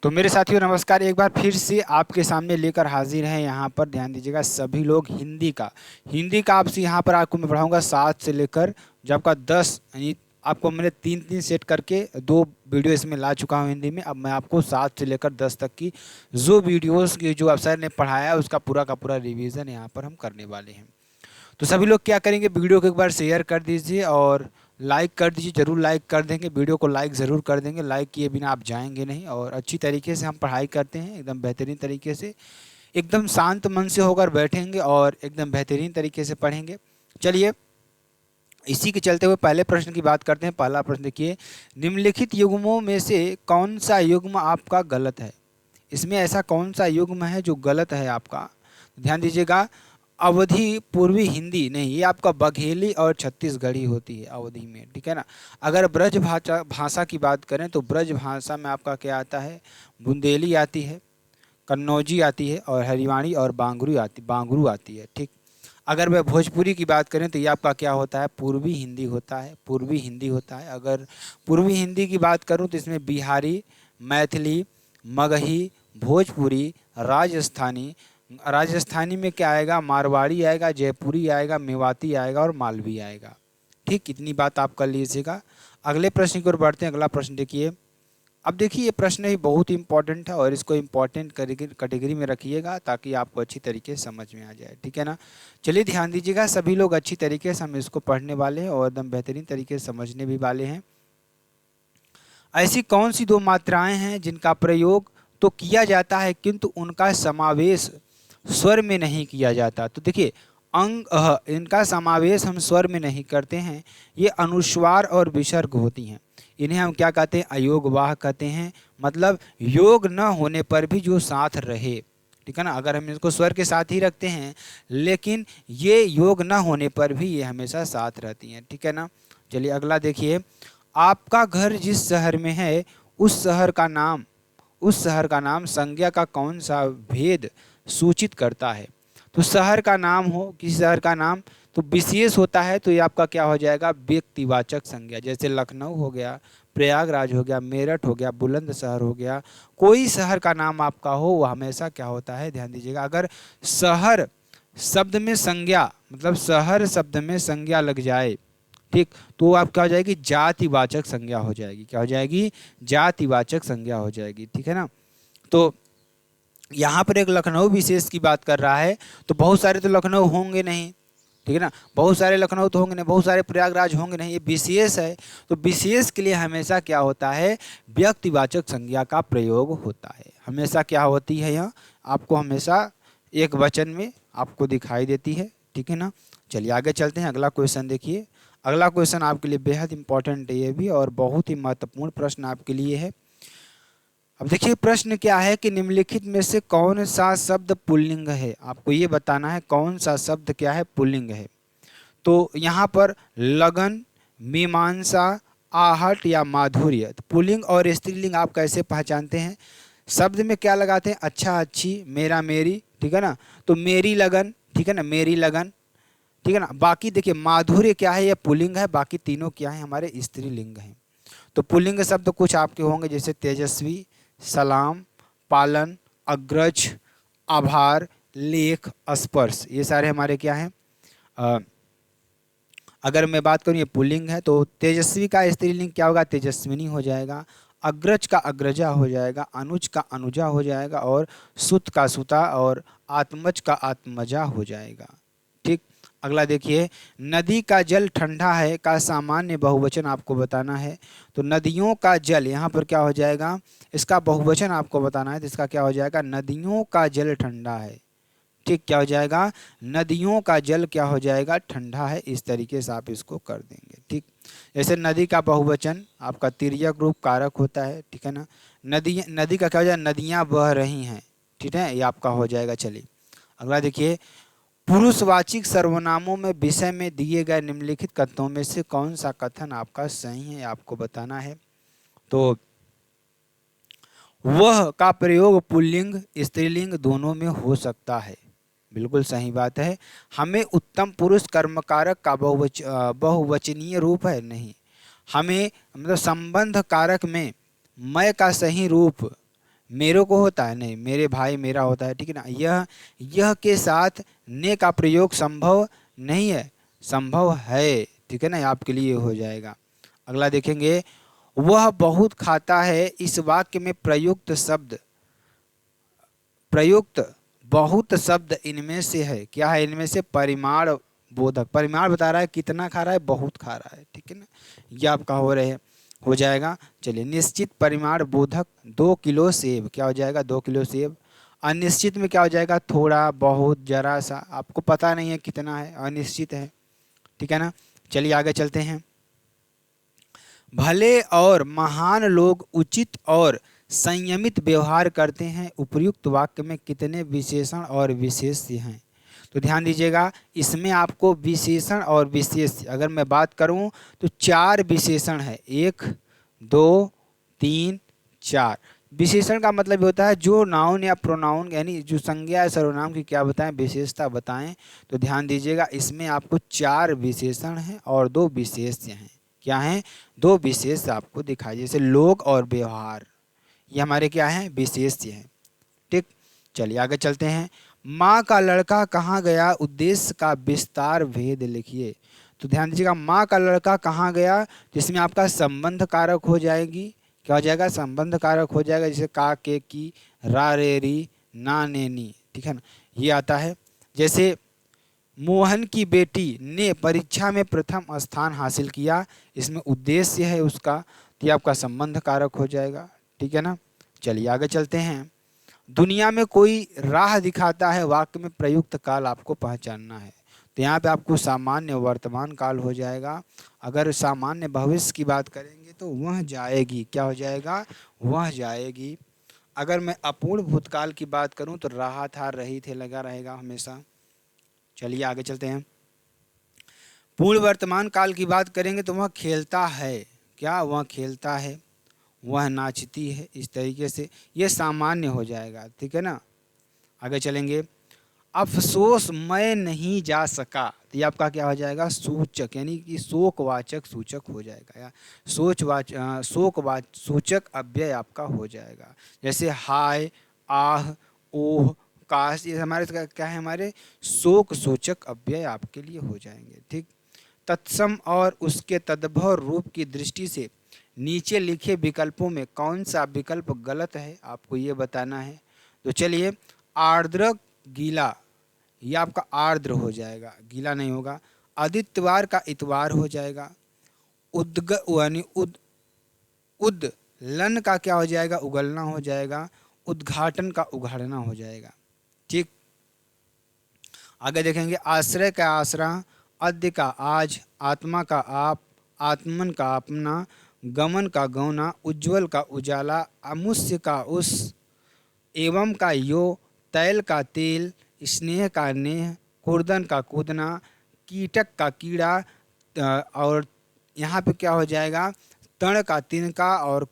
तो मेरे साथियों नमस्कार। एक बार फिर से आपके सामने लेकर हाजिर हैं। यहाँ पर ध्यान दीजिएगा सभी लोग, हिंदी का आपसे यहाँ पर आपको मैं पढ़ाऊँगा 7 से लेकर जो आपका 10, यानी आपको मैंने 3-3 सेट करके 2 वीडियो इसमें ला चुका हूँ हिंदी में। अब मैं आपको 7 से लेकर 10 तक की जो वीडियोस की जो सर ने पढ़ाया है उसका पूरा का पूरा रिवीजन यहाँ पर हम करने वाले हैं। तो सभी लोग क्या करेंगे, वीडियो को एक बार शेयर कर दीजिए और लाइक कर दीजिए। ज़रूर लाइक कर देंगे, वीडियो को लाइक ज़रूर कर देंगे। लाइक किए बिना आप जाएंगे नहीं। और अच्छी तरीके से हम पढ़ाई करते हैं, एकदम बेहतरीन तरीके से, एकदम शांत मन से होकर बैठेंगे और एकदम बेहतरीन तरीके से पढ़ेंगे। चलिए इसी के चलते हुए पहले प्रश्न की बात करते हैं। पहला प्रश्न देखिए, निम्नलिखित युग्मों में से कौन सा युग्म आपका गलत है? इसमें ऐसा कौन सा युग्म है जो गलत है आपका? ध्यान दीजिएगा, अवधि पूर्वी हिंदी नहीं, ये आपका बघेली और छत्तीसगढ़ी होती है अवधि में, ठीक है ना। अगर ब्रज भाषा भाषा की बात करें तो ब्रज भाषा में आपका क्या आता है? बुंदेली आती है, कन्नौजी आती है और हरिवाणी और बांगरू आती है, ठीक। अगर वह भोजपुरी की बात करें तो ये आपका क्या होता है? पूर्वी हिंदी होता है, पूर्वी हिंदी होता है। अगर पूर्वी हिंदी की बात करूं तो इसमें बिहारी, मैथिली, मगही, भोजपुरी, राजस्थानी, राजस्थानी में क्या आएगा? मारवाड़ी आएगा, जयपुरी आएगा, मेवाती आएगा और मालवी आएगा, ठीक। इतनी बात आप कर लीजिएगा। अगले प्रश्न की ओर बढ़ते हैं। अगला प्रश्न देखिए। अब देखिए ये प्रश्न ही बहुत इंपॉर्टेंट है और इसको इम्पॉर्टेंट कैटेगरी में रखिएगा ताकि आपको अच्छी तरीके से समझ में आ जाए, ठीक है ना। चलिए ध्यान दीजिएगा सभी लोग, अच्छी तरीके से हम इसको पढ़ने वाले हैं और एकदम बेहतरीन तरीके से समझने भी वाले हैं। ऐसी कौन सी 2 मात्राएं हैं जिनका प्रयोग तो किया जाता है किंतु उनका समावेश स्वर में नहीं किया जाता? तो देखिए अंग अह, इनका समावेश हम स्वर में नहीं करते हैं। ये अनुस्वार और विसर्ग होती हैं। इन्हें हम क्या कहते हैं? अयोगवाह कहते हैं। मतलब योग न होने पर भी जो साथ रहे, ठीक है ना। अगर हम इसको स्वर के साथ ही रखते हैं लेकिन ये योग न होने पर भी ये हमेशा साथ रहती हैं, ठीक है ना। चलिए अगला देखिए। आपका घर जिस शहर में है उस शहर का नाम संज्ञा का कौन सा भेद सूचित करता है? तो शहर का नाम हो, किसी शहर का नाम तो विशेष होता है, तो ये आपका क्या हो जाएगा? व्यक्तिवाचक संज्ञा। जैसे लखनऊ हो गया, प्रयागराज हो गया, मेरठ हो गया, बुलंदशहर हो गया। कोई शहर का नाम आपका हो वो हमेशा क्या होता है? ध्यान दीजिएगा, अगर शहर शब्द में संज्ञा, मतलब शहर शब्द में संज्ञा लग जाए, ठीक, तो आप क्या हो जाएगी? जातिवाचक संज्ञा हो जाएगी। क्या हो जाएगी? जातिवाचक संज्ञा हो जाएगी, ठीक है ना। तो यहाँ पर एक लखनऊ विशेष की बात कर रहा है, तो बहुत सारे तो लखनऊ होंगे नहीं, ठीक है ना। बहुत सारे लखनऊ तो होंगे नहीं, बहुत सारे प्रयागराज होंगे नहीं, ये विशेष है। तो विशेष के लिए हमेशा क्या होता है? व्यक्तिवाचक संज्ञा का प्रयोग होता है। हमेशा क्या होती है? यहाँ आपको हमेशा एक वचन में आपको दिखाई देती है, ठीक है ना। चलिए आगे चलते हैं। अगला क्वेश्चन देखिए। अगला क्वेश्चन आपके लिए बेहद इंपॉर्टेंट है ये भी, और बहुत ही महत्वपूर्ण प्रश्न आपके लिए है। अब देखिए प्रश्न क्या है कि निम्नलिखित में से कौन सा शब्द पुल्लिंग है? आपको ये बताना है कौन सा शब्द क्या है? पुल्लिंग है। तो यहाँ पर लगन, मीमांसा, आहट या माधुर्य। तो पुल्लिंग और स्त्रीलिंग आप कैसे पहचानते हैं? शब्द में क्या लगाते हैं? अच्छा, अच्छी, मेरा, मेरी, ठीक है ना। तो मेरी लगन, ठीक है ना, मेरी लगन, ठीक है ना। बाकी देखिए माधुर्य क्या है? ये पुल्लिंग है, बाकी तीनों क्या है? हमारे स्त्रीलिंग हैं। तो पुल्लिंग शब्द कुछ आपके होंगे जैसे तेजस्वी, सलाम, पालन, अग्रज, आभार, लेख, स्पर्श, ये सारे हमारे क्या हैं? अगर मैं बात करूं ये पुल्लिंग है, तो तेजस्वी का स्त्रीलिंग क्या होगा? तेजस्विनी हो जाएगा। अग्रज का अग्रजा हो जाएगा, अनुज का अनुजा हो जाएगा, और सुत का सुता और आत्मज का आत्मजा हो जाएगा, ठीक। अगला देखिए, नदी का जल ठंडा है का सामान्य बहुवचन आपको बताना है। तो नदियों का जल, यहाँ पर क्या हो जाएगा? इसका बहुवचन आपको बताना है, तो इसका क्या हो जाएगा? नदियों का जल ठंडा है, ठीक। क्या हो जाएगा? नदियों का जल क्या हो जाएगा? ठंडा है। इस तरीके से आप इसको कर देंगे, ठीक। जैसे नदी का बहुवचन आपका तिर्यक रूप कारक होता है, ठीक है ना। नदी का क्या हो जाएगा? नदियाँ बह रही हैं, ठीक है, ये आपका हो जाएगा। चलिए अगला देखिए, पुरुषवाचिक सर्वनामों में विषय में दिए गए निम्नलिखित कथनों में से कौन सा कथन आपका सही है? आपको बताना है। तो वह का प्रयोग पुल्लिंग स्त्रीलिंग दोनों में हो सकता है, बिल्कुल सही बात है। हमें उत्तम पुरुष कर्मकारक का बहुवचनीय रूप है नहीं, हमें मतलब संबंध कारक में मैं का सही रूप मेरे को होता है, नहीं, मेरे भाई मेरा होता है, ठीक है ना। यह के साथ ने का प्रयोग संभव नहीं है, संभव है, ठीक है ना, आपके लिए हो जाएगा। अगला देखेंगे, वह बहुत खाता है, इस वाक्य में प्रयुक्त बहुत शब्द इनमें से है, क्या है इनमें से, परिमाण बोधक, परिमाण बता रहा है कितना खा रहा है, बहुत खा रहा है, ठीक है ना, ये आपका हो जाएगा। चलिए, निश्चित परिमाण बोधक 2 किलो सेब, क्या हो जाएगा, 2 किलो सेब। अनिश्चित में क्या हो जाएगा, थोड़ा, बहुत, जरा सा, आपको पता नहीं है कितना है, अनिश्चित है, ठीक है ना। चलिए आगे चलते हैं। भले और महान लोग उचित और संयमित व्यवहार करते हैं, उपर्युक्त वाक्य में कितने विशेषण और विशेष्य हैं। तो ध्यान दीजिएगा, इसमें आपको विशेषण और विशेष्य अगर मैं बात करूं तो 4 विशेषण है, 1 2 3 4। विशेषण का मतलब ये होता है जो नाउन या प्रोनाउन यानी जो संज्ञा या सर्वनाम की क्या बताएं, विशेषता बताएं। तो ध्यान दीजिएगा, इसमें आपको 4 विशेषण हैं और 2 विशेष्य हैं। क्या हैं, 2 विशेष आपको दिखाई, जैसे लोग और व्यवहार, ये हमारे क्या हैं, विशेष्य हैं, ठीक। चलिए आगे चलते हैं। माँ का लड़का कहाँ गया, उद्देश्य का विस्तार भेद लिखिए। तो ध्यान दीजिएगा, माँ का लड़का कहाँ गया, जिसमें आपका संबंध कारक हो जाएगी, क्या हो जाएगा, संबंध कारक हो जाएगा, जैसे का, के, की, रा, रे, री, ना, ने, नी, ठीक है ना, ये आता है। जैसे मोहन की बेटी ने परीक्षा में प्रथम स्थान हासिल किया, इसमें उद्देश्य है उसका, तो ये आपका संबंध कारक हो जाएगा, ठीक है ना। चलिए आगे चलते हैं। दुनिया में कोई राह दिखाता है, वाक्य में प्रयुक्त काल आपको पहचानना है। तो यहाँ पे आपको सामान्य वर्तमान काल हो जाएगा। अगर सामान्य भविष्य की बात करेंगे तो वह जाएगी, क्या हो जाएगा, वह जाएगी। अगर मैं अपूर्ण भूतकाल की बात करूँ तो रहा था, रही थे, लगा रहेगा हमेशा। चलिए आगे चलते हैं। पूर्ण वर्तमान काल की बात करेंगे तो वह खेलता है, क्या, वह खेलता है, वह नाचती है, इस तरीके से ये सामान्य हो जाएगा, ठीक है ना। आगे चलेंगे। अफसोस मैं नहीं जा सका, तो ये आपका क्या हो जाएगा, सूचक, यानी कि शोकवाचक सूचक हो जाएगा, या शोकवाच सूचक अव्यय आपका हो जाएगा। जैसे हाय, आह, ओह, काश, ये हमारे क्या है, हमारे शोक सूचक अव्यय आपके लिए हो जाएंगे, ठीक। तत्सम और उसके तद्भव रूप की दृष्टि से नीचे लिखे विकल्पों में कौन सा विकल्प गलत है, आपको ये बताना है। तो चलिए, आर्द्र गीला, ये आपका आर्द्र हो जाएगा, गीला नहीं होगा। आदित्यवार का इतवार हो जाएगा। उद्ग यानी उदलन का क्या हो जाएगा, उगलना हो जाएगा। उद्घाटन का उघाड़ना हो जाएगा, ठीक। आगे देखेंगे। आश्रय का आसरा, अद्य का आज, आत्मा का आप, आत्मन का अपना, गमन का गौना, उज्ज्वल का उजाला, अमुष्य का उस, एवं का यो, तैल का तेल, स्नेह का नेह, कुर्दन का कूदना, कीटक का कीड़ा, और यहाँ पे क्या हो जाएगा, तण का तिनका, और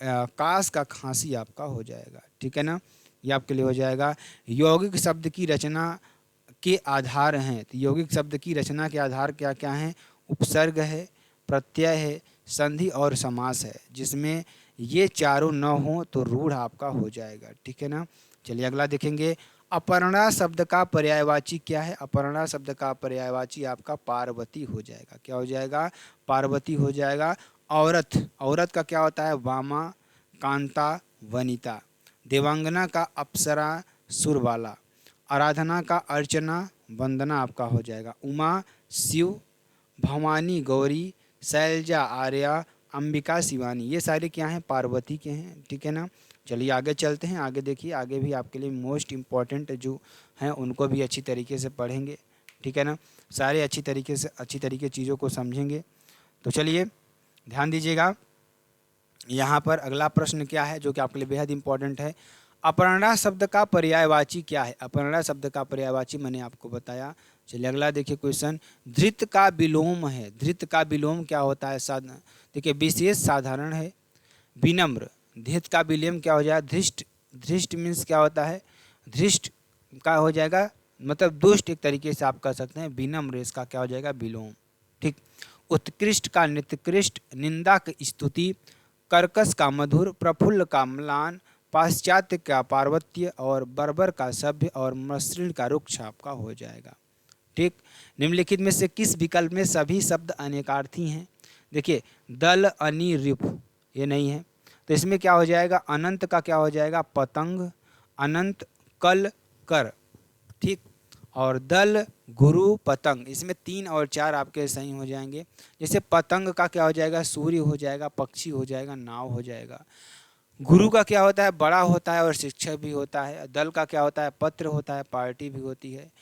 कास का खांसी आपका हो जाएगा, ठीक है ना, ये आपके लिए हो जाएगा। यौगिक शब्द की रचना के आधार हैं, तो यौगिक शब्द की रचना के आधार क्या क्या हैं, उपसर्ग है, प्रत्यय है, संधि और समास है। जिसमें ये चारों न हो तो रूढ़ आपका हो जाएगा, ठीक है ना। चलिए अगला देखेंगे। अपर्णा शब्द का पर्यायवाची क्या है, अपर्णा शब्द का पर्यायवाची आपका पार्वती हो जाएगा, क्या हो जाएगा, पार्वती हो जाएगा। औरत, औरत का क्या होता है, वामा, कांता, वनिता। देवांगना का अप्सरा, सुरबाला। आराधना का अर्चना, वंदना आपका हो जाएगा। उमा, शिव, भवानी, गौरी, शैलजा, आर्या, अंबिका, शिवानी, ये सारे क्या हैं, पार्वती के हैं, ठीक है ना। चलिए आगे चलते हैं। आगे देखिए, आगे भी आपके लिए मोस्ट इम्पॉर्टेंट जो हैं उनको भी अच्छी तरीके से पढ़ेंगे, ठीक है ना। सारे अच्छी तरीके चीज़ों को समझेंगे। तो चलिए ध्यान दीजिएगा। यहाँ पर अगला प्रश्न क्या है जो कि आपके लिए बेहद इंपॉर्टेंट है। अपर्णा शब्द का पर्यायवाची क्या है, अपर्णा शब्द का पर्यायवाची मैंने आपको बताया। चलिए अगला देखिए क्वेश्चन। धृत का विलोम है, धृत का विलोम क्या होता है, देखिए विशेष साधारण है। विनम्र, धृत का विलोम क्या हो जाएगा, धृष्ट, धृष्ट मीन्स क्या होता है, धृष्ट का हो जाएगा मतलब दुष्ट, एक तरीके से आप कह सकते हैं। विनम्र इसका क्या हो जाएगा, विलोम, ठीक। उत्कृष्ट का निकृष्ट, निंदा की स्तुति, कर्कश का मधुर, प्रफुल्ल का म्लान, पाश्चात्य का पार्वत्य और बर्बर का सभ्य और मसृण का रुक्ष आपका हो जाएगा। ठीक, निम्नलिखित में से किस विकल्प में सभी शब्द अनेकार्थी हैं? देखिए, दल अनि रिपु ये नहीं है, तो इसमें क्या हो जाएगा? अनंत का क्या हो जाएगा? पतंग, अनंत कल कर। ठीक, और दल गुरु पतंग, इसमें 3 और 4 आपके सही हो जाएंगे। जैसे पतंग का क्या हो जाएगा? सूर्य हो जाएगा, पक्षी हो जाएगा, नाव हो जाएगा। गुरु का क्या होता है? बड़ा होता है और शिक्षक भी होता है। दल का क्या होता है? पत्र होता है, पार्टी भी होती है।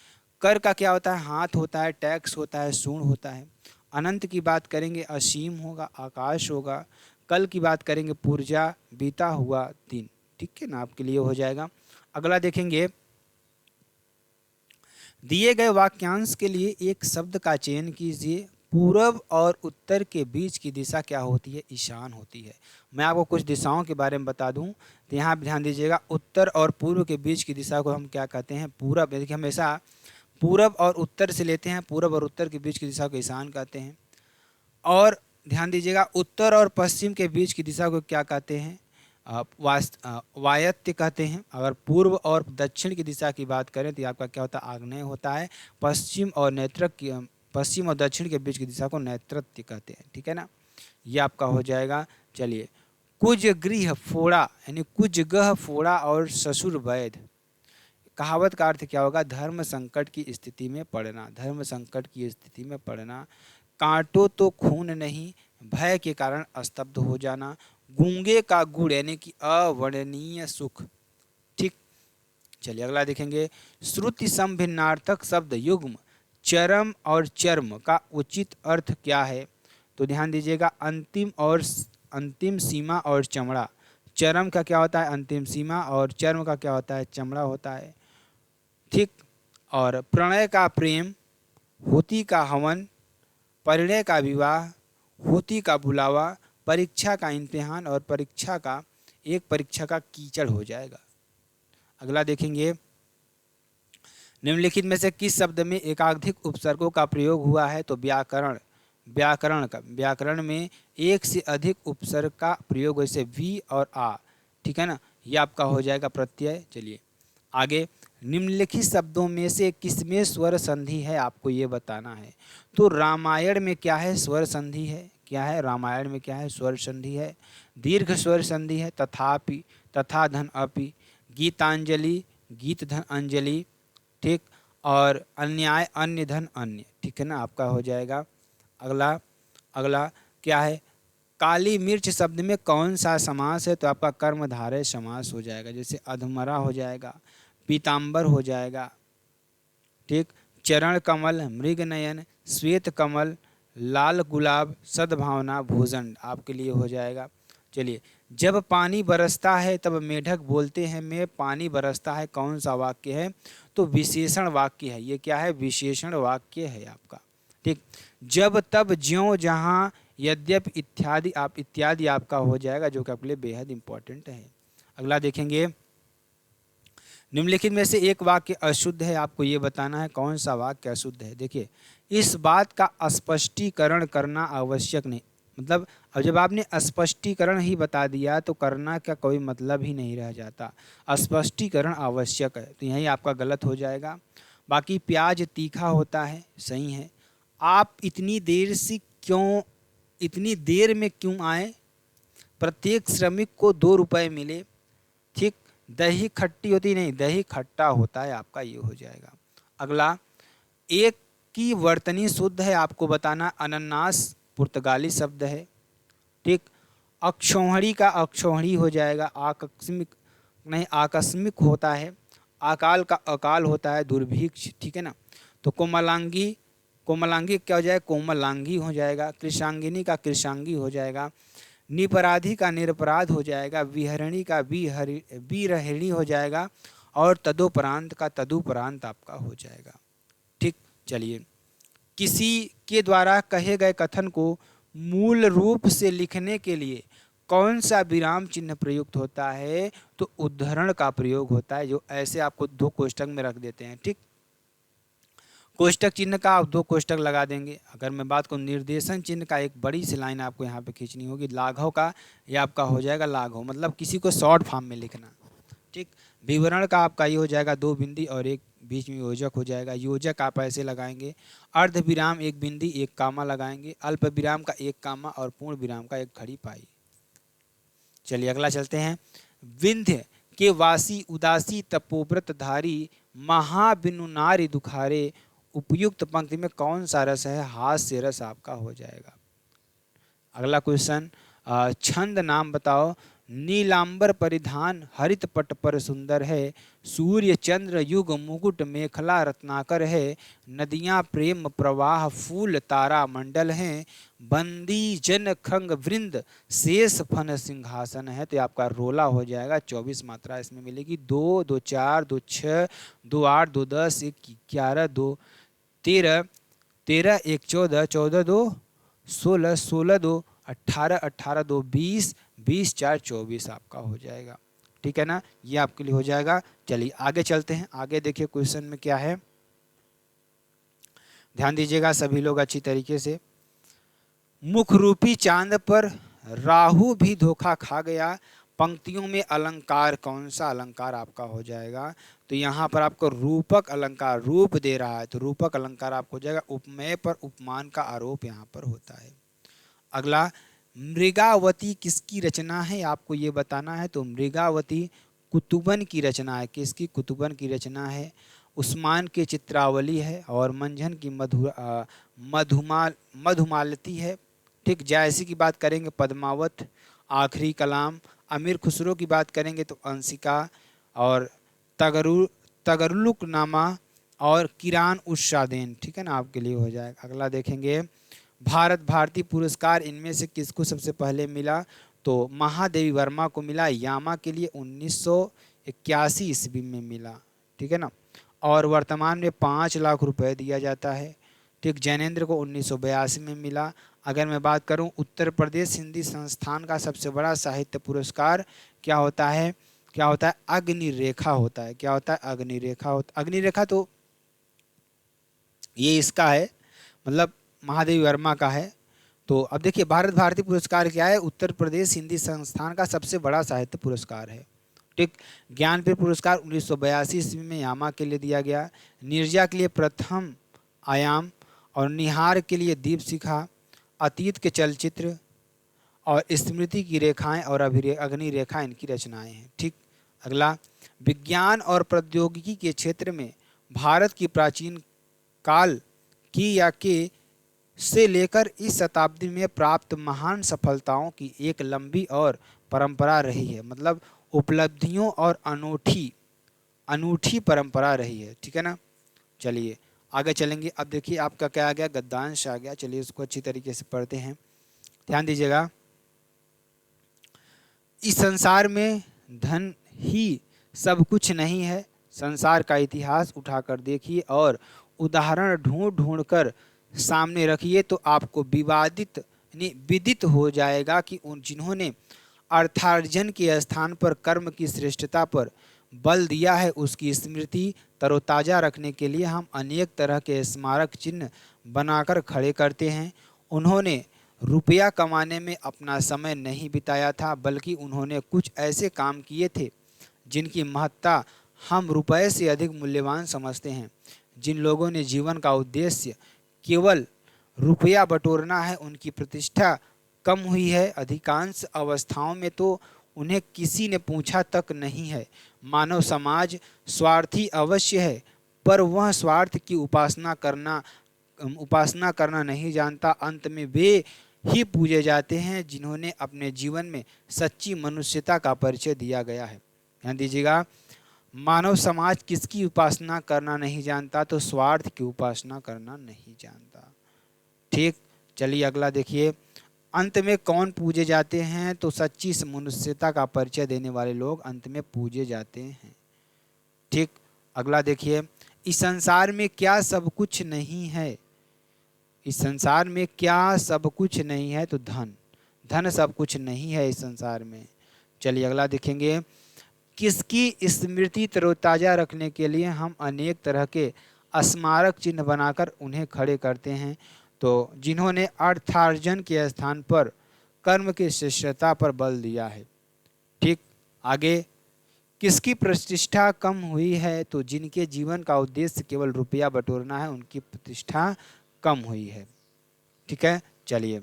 कर का क्या होता है? हाथ होता है, टैक्स होता है, सूंड होता है। अनंत की बात करेंगे असीम होगा, आकाश होगा। कल की बात करेंगे पुर्जा, बीता हुआ दिन। ठीक है ना, आपके लिए हो जाएगा। अगला देखेंगे, दिए गए वाक्यांश के लिए एक शब्द का चयन कीजिए। पूरब और उत्तर के बीच की दिशा क्या होती है? ईशान होती है। मैं आपको कुछ दिशाओं के बारे में बता दूं, तो यहाँ ध्यान दीजिएगा, उत्तर और पूर्व के बीच की दिशा को हम क्या कहते हैं? पूरब। देखिए, हमेशा पूरब और उत्तर से लेते हैं, पूरब और उत्तर के बीच की दिशा को ईशान कहते हैं। और ध्यान दीजिएगा, उत्तर और पश्चिम के बीच की दिशा को क्या कहते हैं? वायव्य कहते हैं। अगर पूर्व और दक्षिण की दिशा की बात करें तो आपका क्या होता है? आग्नेय होता है। पश्चिम और दक्षिण के बीच की दिशा को नैऋत्य कहते हैं। ठीक है ना, ये आपका हो जाएगा। चलिए, कुज गृह फोड़ा यानी कुज गह फोड़ा और ससुर वैध, कहावत का अर्थ क्या होगा? धर्म संकट की स्थिति में पड़ना, धर्म संकट की स्थिति में पड़ना। कांटो तो खून नहीं, भय के कारण स्तब्ध हो जाना। गूंगे का गुड़ यानी कि अवर्णनीय सुख। ठीक, चलिए अगला देखेंगे, श्रुति संभिन्नार्थक शब्द युग्म चरम और चर्म का उचित अर्थ क्या है? तो ध्यान दीजिएगा, अंतिम सीमा और चमड़ा। चरम का क्या होता है? अंतिम सीमा, और चर्म का क्या होता है? चमड़ा होता है। ठीक, और प्रणय का प्रेम, होती का हवन, परिणय का विवाह, होती का बुलावा, परीक्षा का इम्तिहान, और परीक्षा का कीचड़ हो जाएगा। अगला देखेंगे, निम्नलिखित में से किस शब्द में एकाधिक उपसर्गों का प्रयोग हुआ है? तो व्याकरण में एक से अधिक उपसर्ग का प्रयोग, जैसे वी और आ। ठीक है ना, ये आपका हो जाएगा प्रत्यय। चलिए आगे, निम्नलिखित शब्दों में से किसमें स्वर संधि है? आपको ये बताना है। तो रामायण में क्या है? स्वर संधि है। क्या है? रामायण में क्या है? स्वर संधि है। दीर्घ स्वर संधि है, तथापि, तथा धन अपि, गीतांजलि, गीत धन अंजलि। ठीक, और अन्याय, अन्य धन अन्य। ठीक है ना, आपका हो जाएगा। अगला क्या है? काली मिर्च शब्द में कौन सा समास है? तो आपका कर्मधारय समास हो जाएगा। जैसे अधमरा हो जाएगा, पीताम्बर हो जाएगा। ठीक, चरण कमल, मृग नयन, श्वेत कमल, लाल गुलाब, सद्भावना, भोजन आपके लिए हो जाएगा। चलिए, जब पानी बरसता है तब मेढक बोलते हैं मैं पानी बरसता है, कौन सा वाक्य है? तो विशेषण वाक्य है। ये क्या है? विशेषण वाक्य है आपका। ठीक, जब तब ज्यों जहाँ यद्यप इत्यादि आपका हो जाएगा, जो कि आपके लिए बेहद इंपॉर्टेंट है। अगला देखेंगे, निम्नलिखित में से एक वाक्य अशुद्ध है, आपको ये बताना है कौन सा वाक्य अशुद्ध है। देखिए, इस बात का स्पष्टीकरण करना आवश्यक नहीं, मतलब अब जब आपने स्पष्टीकरण ही बता दिया तो करना का कोई मतलब ही नहीं रह जाता। स्पष्टीकरण आवश्यक है, तो यही आपका गलत हो जाएगा। बाकी प्याज तीखा होता है, सही है। आप इतनी देर में क्यों आए? प्रत्येक श्रमिक को 2 रुपये मिले। ठीक, दही खट्टी होती नहीं, दही खट्टा होता है, आपका ये हो जाएगा। अगला, एक की वर्तनी शुद्ध है, आपको बताना। अनन्नास पुर्तगाली शब्द है। ठीक, अक्षौहिणी का अक्षौहिणी हो जाएगा। आकस्मिक होता है। अकाल का अकाल होता है, दुर्भिक्ष। ठीक है ना, तो कोमलांगी क्या हो जाएगा? कोमलांगी हो जाएगा। कृशांगिनी का कृशांगी हो जाएगा। निपराधी का निरपराध हो जाएगा। विहरणी का विरहिणी हो जाएगा। और तदोपरांत का तदुपरांत आपका हो जाएगा। ठीक, चलिए, किसी के द्वारा कहे गए कथन को मूल रूप से लिखने के लिए कौन सा विराम चिन्ह प्रयुक्त होता है? तो उद्धरण का प्रयोग होता है, जो ऐसे आपको 2 कोष्ठक में रख देते हैं। ठीक, कोष्ठक चिन्ह का आप 2 कोष्ठक लगा देंगे। अगर मैं बात करूँ निर्देशन चिन्ह का, एक बड़ी सी लाइन आपको यहाँ पे खींचनी होगी। लाघव का, ये आपका हो जाएगा लाघव, मतलब किसी को शॉर्ट फॉर्म में लिखना। ठीक। विवरण का आपका ये हो जाएगा 2 बिंदी और एक बीच में योजक हो जाएगा। योजक आप ऐसे लगाएंगे, अर्ध विराम 1 बिंदी 1 कामा लगाएंगे, अल्प विराम का 1 कामा और पूर्ण विराम का 1 खड़ी पाई। चलिए अगला चलते हैं। विंध्य के वासी उदासी तपोव्रत धारी, महाबिनु नारी दुखारे, उपयुक्त पंक्ति में कौन सा रस है? हास्य रस आपका हो जाएगा। अगला क्वेश्चन, छंद नाम बताओ। नीलांबर परिधान हरित पट पर सुंदर है, सूर्य चंद्र युग मुकुट मेखला रत्नाकर है, नदियां प्रेम प्रवाह फूल तारा मंडल हैं, बंदी जन खंग वृंद शेष फन सिंहासन है। तो आपका रोला हो जाएगा। 24 मात्रा इसमें मिलेगी। 2 2 4 2 6 2 8 2 10 1 11 2 13 13 1 14 14 2 16 16 2 18 18 2 20 20 4 24 आपका हो जाएगा। ठीक है ना, ये आपके लिए हो जाएगा। चलिए आगे चलते हैं। आगे देखिए क्वेश्चन में क्या है, ध्यान दीजिएगा सभी लोग अच्छी तरीके से। मुख रूपी चांद पर राहु भी धोखा खा गया, पंक्तियों में अलंकार कौन सा अलंकार आपका हो जाएगा? तो यहाँ पर आपको रूपक अलंकार रूप दे रहा है, तो रूपक अलंकार आपको हो जाएगा। उपमेय पर उपमान का आरोप यहाँ पर होता है। अगला, मृगावती किसकी रचना है? आपको ये बताना है। तो मृगावती कुतुबन की रचना है। किसकी? कुतुबन की रचना है। उस्मान की चित्रावली है और मंझन की मधुमालती है। ठीक। जायसी की बात करेंगे पद्मावत, आखिरी कलाम। अमीर खुसरो की बात करेंगे तो अंशिका और तगरुलुक नामा और किरान उशादेन। ठीक है ना, आपके लिए हो जाएगा। अगला देखेंगे, भारत भारती पुरस्कार इनमें से किसको सबसे पहले मिला? तो महादेवी वर्मा को मिला। यामा के लिए 1981 ईस्वी में मिला। ठीक है ना, और वर्तमान में 5 लाख रुपए दिया जाता है। ठीक। जैनेन्द्र को 1982 में मिला। अगर मैं बात करूं उत्तर प्रदेश हिंदी संस्थान का सबसे बड़ा साहित्य पुरस्कार क्या होता है? क्या होता है? अग्निरेखा होता है। क्या होता है? अग्निरेखा अग्निरेखा तो ये इसका है, मतलब महादेवी वर्मा का है। तो अब देखिए, भारत भारती पुरस्कार क्या है? उत्तर प्रदेश हिंदी संस्थान का सबसे बड़ा साहित्य पुरस्कार है। ठीक। ज्ञानपीठ पुरस्कार 1982 ईस्वी में यामा के लिए दिया गया। नीरजा के लिए प्रथम आयाम और निहार के लिए दीप शिखा, अतीत के चलचित्र और स्मृति की रेखाएं और अग्नि रेखा इनकी रचनाएं हैं। ठीक। अगला, विज्ञान और प्रौद्योगिकी के क्षेत्र में भारत की प्राचीन काल की या के से लेकर इस शताब्दी में प्राप्त महान सफलताओं की एक लंबी और परंपरा रही है। मतलब उपलब्धियों और अनूठी परंपरा रही है। ठीक है ना। चलिए आगे चलेंगे। अब देखिए आपका क्या आ गया? गद्यांश आ गया। चलिए इसको अच्छी तरीके से पढ़ते हैं, ध्यान दीजिएगा। इस संसार में धन ही सब कुछ नहीं है। संसार का इतिहास उठाकर देखिए और उदाहरण ढूंढ ढूंढ कर सामने रखिए तो आपको विदित हो जाएगा कि जिन्होंने अर्थार्जन के स्थान पर कर्म की श्रेष्ठता पर बल दिया है, उसकी स्मृति तरोताजा रखने के लिए हम अनेक तरह के स्मारक चिन्ह बनाकर खड़े करते हैं। उन्होंने रुपया कमाने में अपना समय नहीं बिताया था, बल्कि उन्होंने कुछ ऐसे काम किए थे जिनकी महत्ता हम रुपये से अधिक मूल्यवान समझते हैं। जिन लोगों ने जीवन का उद्देश्य केवल रुपया बटोरना है, उनकी प्रतिष्ठा कम हुई है। अधिकांश अवस्थाओं में तो उन्हें किसी ने पूछा तक नहीं है। मानव समाज स्वार्थी अवश्य है, पर वह स्वार्थ की उपासना करना नहीं जानता। अंत में वे ही पूजे जाते हैं जिन्होंने अपने जीवन में सच्ची मनुष्यता का परिचय दिया गया है। ध्यान दीजिएगा, मानव समाज किसकी उपासना करना नहीं जानता? तो स्वार्थ की उपासना करना नहीं जानता। ठीक। चलिए अगला देखिए, अंत में कौन पूजे जाते हैं? तो सच्ची मनुष्यता का परिचय देने वाले लोग अंत में पूजे जाते हैं। ठीक। अगला देखिए, इस संसार में क्या सब कुछ नहीं है? इस संसार में क्या सब कुछ नहीं है? तो धन सब कुछ नहीं है इस संसार में। चलिए अगला देखेंगे, किसकी स्मृति तरोताजा रखने के लिए हम अनेक तरह के स्मारक चिन्ह बनाकर उन्हें खड़े करते हैं? तो जिन्होंने अर्थार्जन के स्थान पर कर्म की श्रेष्ठता पर बल दिया है। ठीक। आगे, किसकी प्रतिष्ठा कम हुई है? तो जिनके जीवन का उद्देश्य केवल रुपया बटोरना है उनकी प्रतिष्ठा कम हुई है। ठीक है, चलिए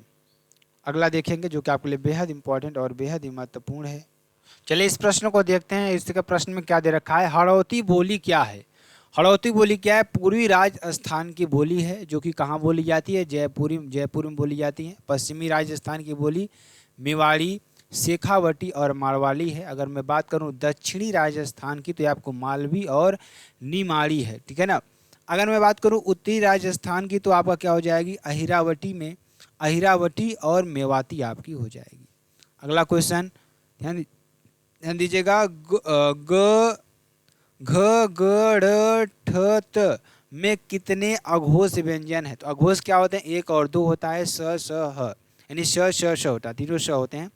अगला देखेंगे जो कि आपके लिए बेहद इंपॉर्टेंट और बेहद ही महत्वपूर्ण है। चलिए इस प्रश्न को देखते हैं। इसके प्रश्न में क्या दे रखा है? हड़ौती बोली क्या है? हड़ौती बोली क्या है? पूर्वी राजस्थान की बोली है जो कि कहाँ बोली जाती है? जयपुर में बोली जाती है। पश्चिमी राजस्थान की बोली मेवाड़ी, शेखावटी और मारवाड़ी है। अगर मैं बात करूं दक्षिणी राजस्थान की तो ये आपको मालवी और निमाड़ी है। ठीक है ना। अगर मैं बात करूं उत्तरी राजस्थान की तो आपका क्या हो जाएगी? अहिरावटी और मेवाती आपकी हो जाएगी। अगला क्वेश्चन ध्यान दीजिएगा। ग घ ग ड़ ठ त में कितने अघोष व्यंजन है? तो अघोष क्या होते हैं? एक और दो होता है, स स ह, यानी श होता है, तीनों श होते हैं।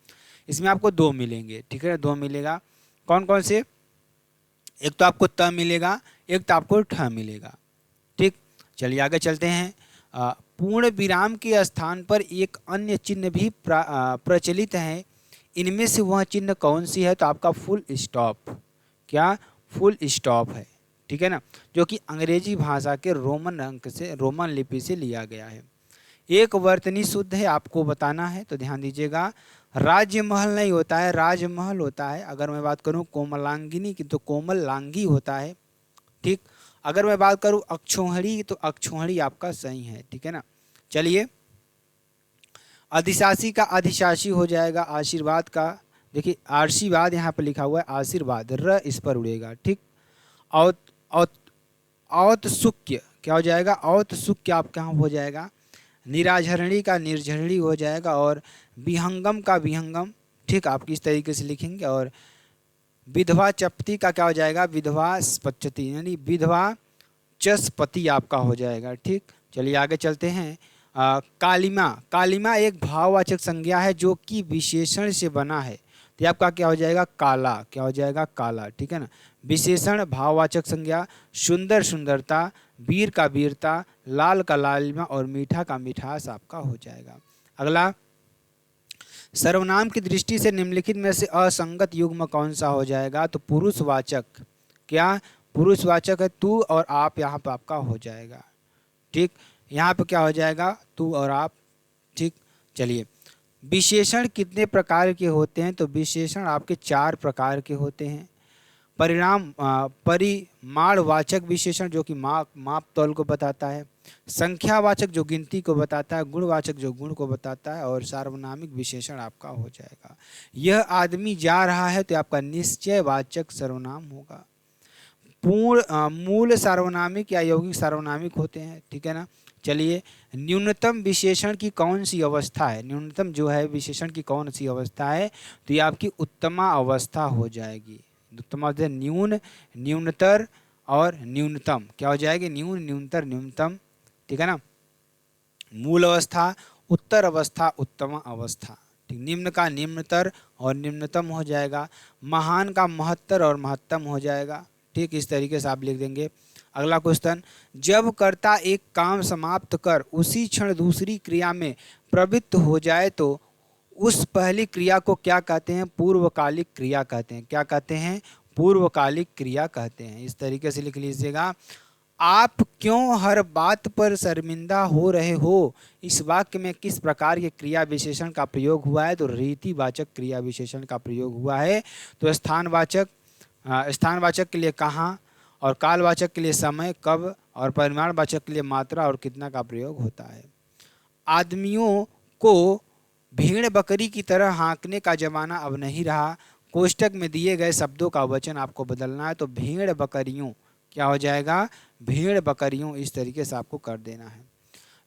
इसमें आपको दो मिलेंगे। ठीक है, दो मिलेगा। कौन कौन से? एक तो आपको त मिलेगा, एक तो आपको ठ मिलेगा। ठीक, चलिए आगे चलते हैं। पूर्ण विराम के स्थान पर एक अन्य चिन्ह भी प्रचलित है। इनमें से वह चिन्ह कौन सी है? तो आपका फुल स्टॉप। क्या? फुल स्टॉप है। ठीक है ना, जो कि अंग्रेजी भाषा के रोमन लिपि से लिया गया है। एक वर्तनी शुद्ध है, आपको बताना है, तो ध्यान दीजिएगा। राजमहल नहीं होता है, राजमहल होता है। अगर मैं बात करूं कोमलांगिनी की तो कोमल लांगी होता है। ठीक, अगर मैं बात करूं अक्षोहिणी तो अक्षोहिणी आपका सही है। ठीक है ना। चलिए अधिशासी का अधिशासी हो जाएगा। आशीर्वाद का देखिए आशीर्वाद यहाँ पर लिखा हुआ है, आशीर्वाद र इस पर उड़ेगा। ठीक, औत औत औत्सुक्य क्या हो जाएगा? औत्सुक्य आपका यहाँ हो जाएगा। निराझरणी का निर्झरणी हो जाएगा और विहंगम का विहंगम। ठीक, आप किस तरीके से लिखेंगे। और विधवा चपती का क्या हो जाएगा? विधवा स्पचती, यानी विधवा चस्पति आपका हो जाएगा। ठीक, चलिए आगे चलते हैं। कालिमा, कालिमा एक भाववाचक संज्ञा है जो कि विशेषण से बना है। तो आपका क्या हो जाएगा? काला। क्या हो जाएगा? काला। ठीक है ना। विशेषण भाववाचक संज्ञा सुंदर सुंदरता, वीर का वीरता, लाल का लालिमा और मीठा का मिठास आपका हो जाएगा। अगला सर्वनाम की दृष्टि से निम्नलिखित में से असंगत युग्म कौन सा हो जाएगा? तो पुरुषवाचक। क्या? पुरुषवाचक है, तू और आप यहाँ पर आपका हो जाएगा। ठीक, यहाँ पे क्या हो जाएगा? तू और आप। ठीक, चलिए विशेषण कितने प्रकार के होते हैं? तो विशेषण आपके 4 प्रकार के होते हैं। परिमाणवाचक विशेषण जो कि माप तौल को बताता है, संख्यावाचक जो गिनती को बताता है, गुणवाचक जो गुण को बताता है, और सार्वनामिक विशेषण आपका हो जाएगा। यह आदमी जा रहा है तो आपका निश्चयवाचक सर्वनाम होगा। मूल सार्वनामिक या यौगिक सार्वनामिक होते हैं। ठीक है ना। चलिए न्यूनतम विशेषण की कौन सी अवस्था है? न्यूनतम जो है विशेषण की कौन सी अवस्था है? तो ये आपकी उत्तमा अवस्था हो जाएगी। उत्तमा से न्यून, न्यूनतर और न्यूनतम क्या हो जाएगी? न्यून, न्यूनतर, न्यूनतम। ठीक है ना। मूल अवस्था, उत्तर अवस्था, उत्तम अवस्था। ठीक, निम्न का निम्नतर और निम्नतम हो जाएगा। महान का महत्तर और महत्तम हो जाएगा। ठीक, इस तरीके से आप लिख देंगे। अगला क्वेश्चन, जब कर्ता एक काम समाप्त कर उसी क्षण दूसरी क्रिया में प्रवृत्त हो जाए तो उस पहली क्रिया को क्या कहते हैं? पूर्वकालिक क्रिया कहते हैं। क्या कहते हैं? पूर्वकालिक क्रिया कहते हैं। इस तरीके से लिख लीजिएगा। आप क्यों हर बात पर शर्मिंदा हो रहे हो? इस वाक्य में किस प्रकार के क्रिया विशेषण का प्रयोग हुआ है? तो रीतिवाचक क्रिया विशेषण का प्रयोग हुआ है। तो स्थानवाचक के लिए कहाँ, और कालवाचक के लिए समय, कब, और परिमाणवाचक के लिए मात्रा और कितना का प्रयोग होता है। आदमियों को भेड़ बकरी की तरह हाँकने का जमाना अब नहीं रहा। कोष्टक में दिए गए शब्दों का वचन आपको बदलना है। तो भेड़ बकरियों क्या हो जाएगा? भेड़ बकरियों। इस तरीके से आपको कर देना है।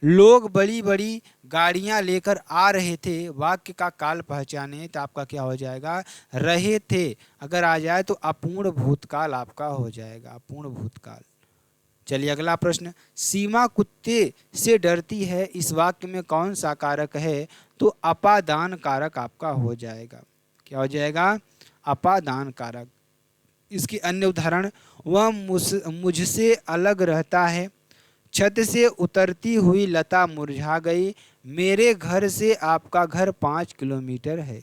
लोग बड़ी बड़ी गाड़ियां लेकर आ रहे थे, वाक्य का काल पहचाने। तो आपका क्या हो जाएगा? रहे थे। अगर आ जाए तो अपूर्ण भूतकाल आपका हो जाएगा। अपूर्ण भूतकाल। चलिए अगला प्रश्न, सीमा कुत्ते से डरती है, इस वाक्य में कौन सा कारक है? तो अपादान कारक आपका हो जाएगा। क्या हो जाएगा? अपादान कारक। इसकी अन्य उदाहरण, वह मुझसे अलग रहता है, छत से उतरती हुई लता मुरझा गई, मेरे घर से आपका घर 5 किलोमीटर है।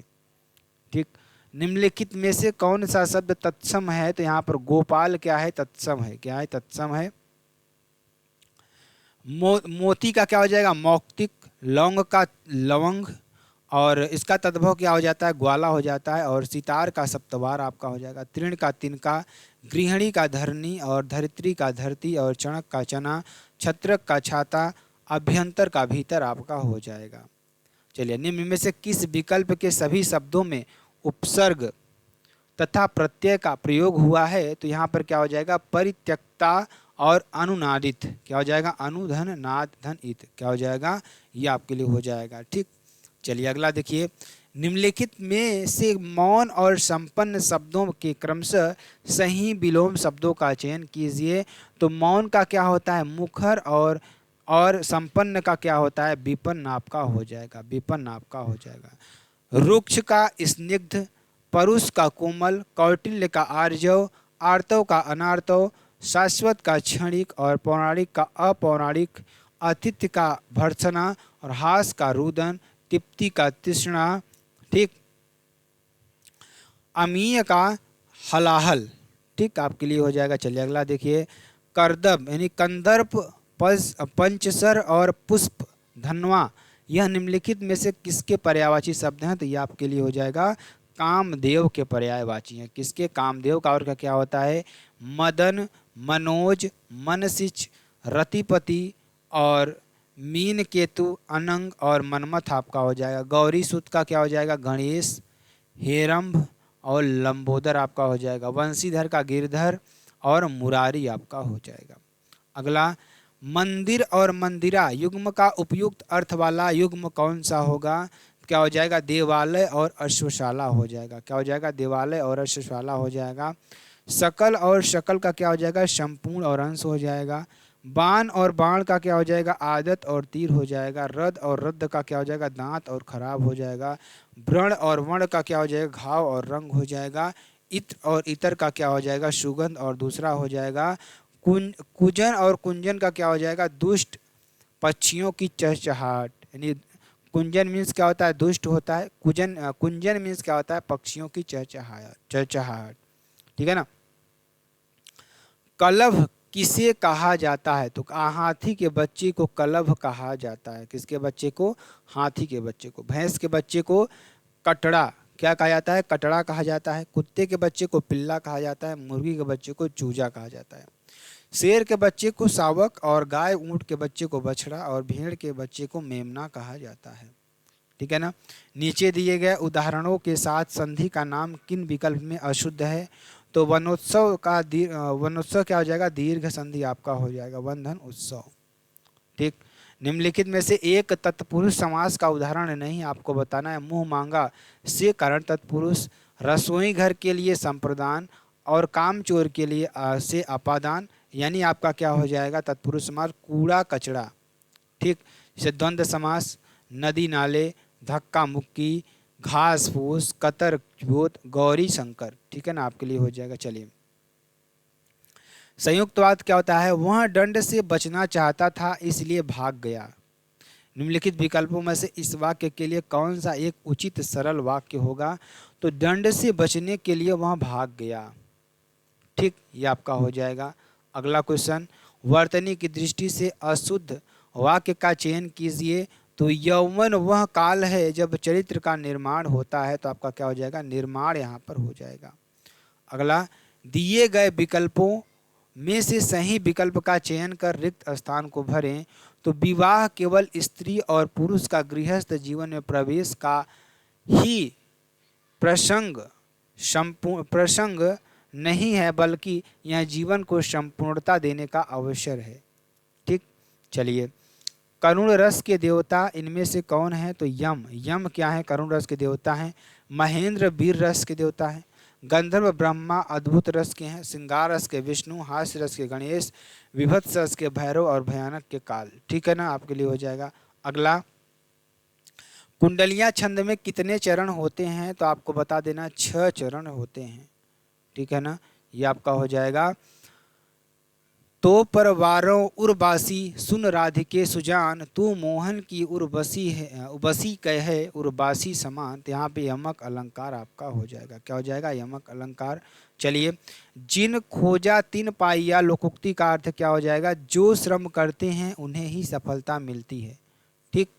ठीक, निम्नलिखित में से कौन सा शब्द तत्सम है? तो यहाँ पर गोपाल क्या है? तत्सम है। क्या है? तत्सम है। मोती का क्या हो जाएगा? मौक्तिक। लौंग का लवंग, और इसका तद्भव क्या हो जाता है? ग्वाला हो जाता है। और सितार का सप्तवार आपका हो जाएगा। तृण का तिनका, गृहिणी का धरनी, और धरित्री का धरती, और चणक का चना, छत्रक का छाता, अभ्यंतर का भीतर आपका हो जाएगा। चलिए, निम्न में से किस विकल्प के सभी शब्दों में उपसर्ग तथा प्रत्यय का प्रयोग हुआ है? तो यहाँ पर क्या हो जाएगा? परित्यक्ता और अनुनादित। क्या हो जाएगा? अनुधन नाद धन इत। क्या हो जाएगा? ये आपके लिए हो जाएगा। ठीक, चलिए अगला देखिए। निम्नलिखित में से मौन और संपन्न शब्दों के क्रमशः सही विलोम शब्दों का चयन कीजिए। तो मौन का क्या होता है? मुखर, और संपन्न का क्या होता है? विपन्न आपका हो जाएगा। विपन्न आपका हो जाएगा। रुक्ष का स्निग्ध, परुष का कोमल, कौटिल्य का आर्जव, आर्तव का अनार्तव, शाश्वत का क्षणिक, और पौराणिक का अपौराणिक, आतिथ्य का भर्त्सना, और हास का रुदन, तृप्ति का तृष्णा, ठीक, अमीय का हलाहल। ठीक, आपके लिए हो जाएगा। चलिए अगला देखिए। करदम यानी कंदर्प, पंचसर और पुष्प धनवा, यह निम्नलिखित में से किसके पर्यायवाची शब्द हैं? तो ये आपके लिए हो जाएगा कामदेव के पर्यायवाची हैं। किसके? कामदेव का। और क्या होता है? मदन, मनोज, मनसिच, रतिपति, और मीन केतु, अनंग, और मनमथ आपका हो जाएगा। गौरी सूत का क्या हो जाएगा? गणेश, हेरंभ, और लंबोदर आपका हो जाएगा। वंशीधर का गिरधर, और मुरारी आपका हो जाएगा। अगला, मंदिर और मंदिरा युग्म का उपयुक्त अर्थ वाला युग्म कौन सा होगा? क्या हो जाएगा? देवालय और अश्वशाला हो जाएगा। क्या हो जाएगा? देवालय और अश्वशाला हो जाएगा। सकल और शकल का क्या हो जाएगा? संपूर्ण और अंश हो जाएगा। बाण और बाण का क्या हो जाएगा? आदत और तीर हो जाएगा। रद और रद्द का क्या हो जाएगा? दांत और खराब हो जाएगा। व्रण और वर्ण का क्या हो जाएगा? घाव और रंग हो जाएगा। इत्र और इतर का क्या हो जाएगा? सुगंध और दूसरा हो जाएगा। कुजन और कुंजन का क्या हो जाएगा? दुष्ट पक्षियों की चहचहाट। यानी कुंजन मीन्स क्या होता है? दुष्ट होता है। कुंजन मीन्स क्या होता है? पक्षियों की चहचहाट। ठीक है ना। कलभ किसे कहा जाता है? तो हाथी के बच्चे को कलभ कहा जाता है। किसके बच्चे को? हाथी के बच्चे को। भैंस के बच्चे को कटड़ा क्या कहा जाता है? कटड़ा कहा जाता है। कुत्ते के बच्चे को पिल्ला कहा जाता है। मुर्गी के बच्चे को चूजा कहा जाता है। शेर के बच्चे को शावक, और गाय ऊंट के बच्चे को बछड़ा, और भेड़ के बच्चे को मेमना कहा जाता है। ठीक है ना। नीचे दिए गए उदाहरणों के साथ संधि का नाम किन विकल्प में अशुद्ध है? तो वनोत्सव का वनोत्सव क्या हो जाएगा? दीर्घ संधि आपका हो जाएगा। वनधन उत्सव। ठीक, निम्नलिखित में से एक तत्पुरुष समास का उदाहरण नहीं आपको बताना है। मुंह मांगा से कारण तत्पुरुष, रसोई घर के लिए संप्रदान, और कामचोर के लिए से अपादान, यानी आपका क्या हो जाएगा? तत्पुरुष समास कूड़ा कचड़ा। ठीक, जैसे द्वंद्व समास नदी नाले, धक्का मुक्की, घास फूस, कतर जोत, गौरी शंकर। ठीक है ना, आपके लिए हो जाएगा। चलिए, संयुक्तवाद क्या होता है? वह दंड से बचना चाहता था इसलिए भाग गया। निम्नलिखित विकल्पों में से इस वाक्य के लिए कौन सा एक उचित सरल वाक्य होगा? तो दंड से बचने के लिए वह भाग गया। ठीक, ये आपका हो जाएगा। अगला क्वेश्चन, वर्तनी की दृष्टि से अशुद्ध वाक्य का चयन कीजिए। तो यौवन वह काल है जब चरित्र का निर्माण होता है। तो आपका क्या हो जाएगा? निर्माण यहाँ पर हो जाएगा। अगला, दिए गए विकल्पों में से सही विकल्प का चयन कर रिक्त स्थान को भरें। तो विवाह केवल स्त्री और पुरुष का गृहस्थ जीवन में प्रवेश का ही प्रसंग नहीं है, बल्कि यह जीवन को संपूर्णता देने का अवसर है। ठीक, चलिए, करुण रस के देवता इनमें से कौन है? तो यम क्या है? करुण रस के देवता हैं। महेंद्र वीर रस के देवता हैं। गंधर्व ब्रह्मा अद्भुत रस के हैं। श्रृंगार रस के विष्णु, हास्य रस के गणेश, विभत्स रस के भैरव, और भयानक के काल। ठीक है ना, आपके लिए हो जाएगा। अगला, कुंडलियां छंद में कितने चरण होते हैं? तो आपको बता देना 6 चरण होते हैं। ठीक है ना, ये आपका हो जाएगा। तो परवारों उर्वासी सुन राधिके सुजान, तू मोहन की उर्वशी है उर्वशी कहे उर्वासी समान। तो यहाँ पे यमक अलंकार आपका हो जाएगा, क्या हो जाएगा, यमक अलंकार। चलिए, जिन खोजा तिन पाइया लोकोक्ति का अर्थ क्या हो जाएगा, जो श्रम करते हैं उन्हें ही सफलता मिलती है। ठीक,